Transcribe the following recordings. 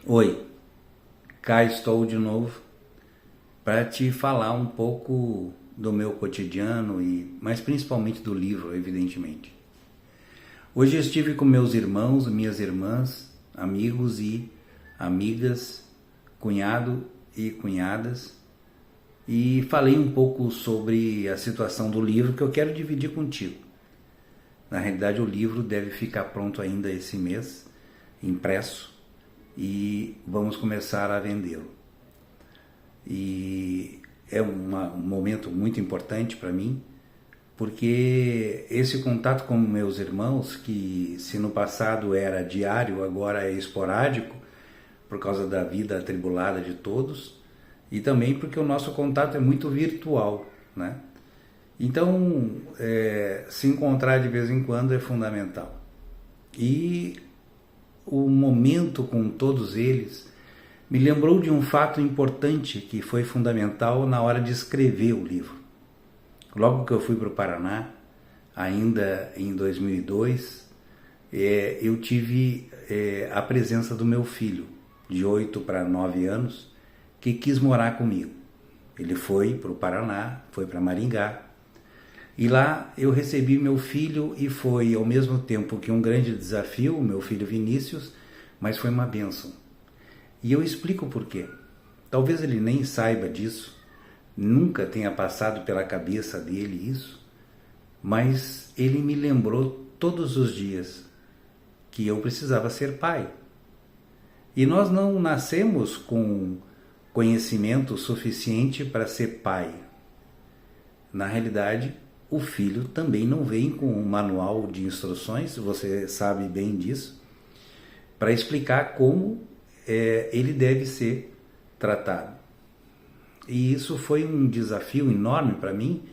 Oi, cá estou de novo para te falar um pouco do meu cotidiano mas principalmente do livro, evidentemente. Hoje eu estive com meus irmãos, minhas irmãs, amigos e amigas, cunhado e cunhadas e falei um pouco sobre a situação do livro que eu quero dividir contigo. Na realidade, o livro deve ficar pronto ainda esse mês, impresso, e vamos começar a vendê-lo. E é um momento muito importante para mim, porque esse contato com meus irmãos, que se no passado era diário, agora é esporádico, por causa da vida atribulada de todos, e também porque o nosso contato é muito virtual, né? Então, se encontrar de vez em quando é fundamental. E o momento com todos eles me lembrou de um fato importante que foi fundamental na hora de escrever o livro. Logo que eu fui para o Paraná, ainda em 2002, eu tive a presença do meu filho, de 8 para 9 anos, que quis morar comigo. Ele foi para o Paraná, foi para Maringá, e lá eu recebi meu filho e foi ao mesmo tempo que um grande desafio, o meu filho Vinícius, mas foi uma bênção. E eu explico por quê. Talvez ele nem saiba disso, nunca tenha passado pela cabeça dele isso, mas ele me lembrou todos os dias que eu precisava ser pai. E nós não nascemos com conhecimento suficiente para ser pai. Na realidade, o filho também não vem com um manual de instruções, você sabe bem disso, para explicar como ele deve ser tratado. E isso foi um desafio enorme para mim,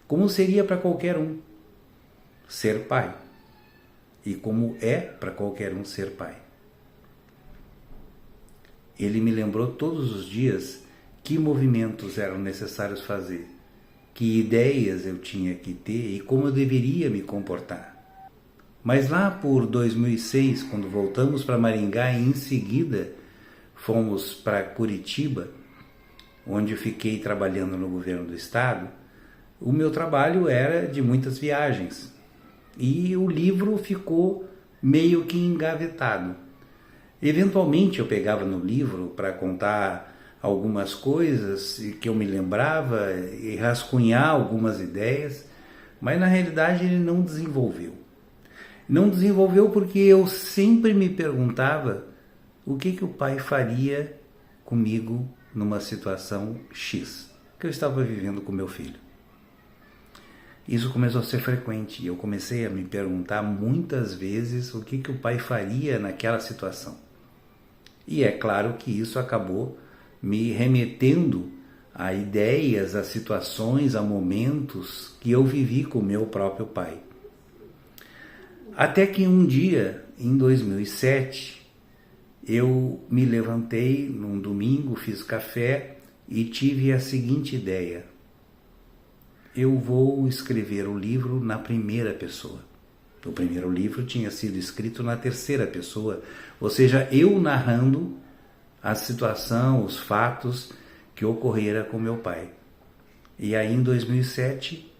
como seria para qualquer um ser pai, e como é para qualquer um ser pai. Ele me lembrou todos os dias que movimentos eram necessários fazer, que ideias eu tinha que ter e como eu deveria me comportar. Mas lá por 2006, quando voltamos para Maringá e em seguida fomos para Curitiba, onde fiquei trabalhando no governo do estado, o meu trabalho era de muitas viagens e o livro ficou meio que engavetado. Eventualmente eu pegava no livro para contar algumas coisas que eu me lembrava e rascunhar algumas ideias, mas na realidade ele não desenvolveu. Não desenvolveu porque eu sempre me perguntava o que o pai faria comigo numa situação X que eu estava vivendo com meu filho. Isso começou a ser frequente e eu comecei a me perguntar muitas vezes o que o pai faria naquela situação. E é claro que isso acabou me remetendo a ideias, a situações, a momentos que eu vivi com meu próprio pai. Até que um dia, em 2007, eu me levantei num domingo, fiz café e tive a seguinte ideia: eu vou escrever o livro na primeira pessoa. O primeiro livro tinha sido escrito na terceira pessoa, ou seja, eu narrando a situação, os fatos que ocorreram com meu pai. E aí em 2007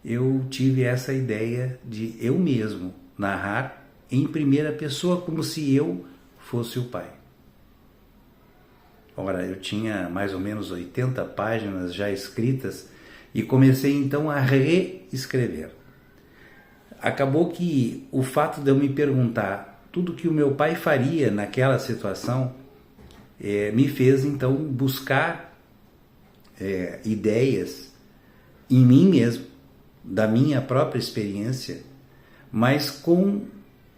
eu tive essa ideia de eu mesmo narrar em primeira pessoa como se eu fosse o pai. Ora, eu tinha mais ou menos 80 páginas já escritas e comecei então a reescrever. Acabou que o fato de eu me perguntar tudo que o meu pai faria naquela situação me fez então buscar ideias em mim mesmo, da minha própria experiência, mas com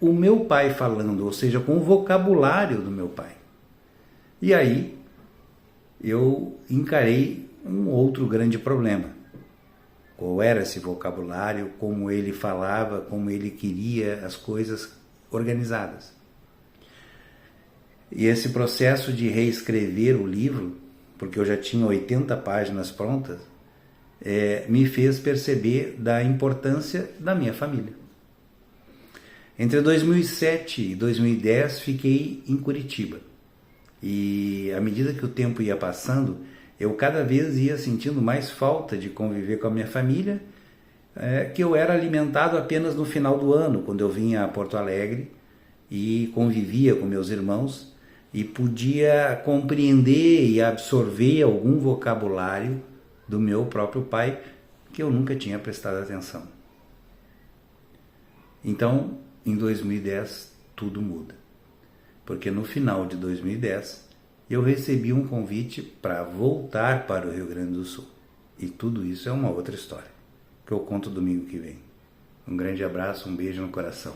o meu pai falando, ou seja, com o vocabulário do meu pai. E aí eu encarei um outro grande problema. Qual era esse vocabulário, como ele falava, como ele queria as coisas organizadas. E esse processo de reescrever o livro, porque eu já tinha 80 páginas prontas, me fez perceber da importância da minha família. Entre 2007 e 2010 fiquei em Curitiba. E à medida que o tempo ia passando, eu cada vez ia sentindo mais falta de conviver com a minha família, que eu era alimentado apenas no final do ano, quando eu vinha a Porto Alegre e convivia com meus irmãos e podia compreender e absorver algum vocabulário do meu próprio pai que eu nunca tinha prestado atenção. Então, em 2010, tudo muda. Porque no final de 2010, eu recebi um convite para voltar para o Rio Grande do Sul. E tudo isso é uma outra história, que eu conto domingo que vem. Um grande abraço, um beijo no coração.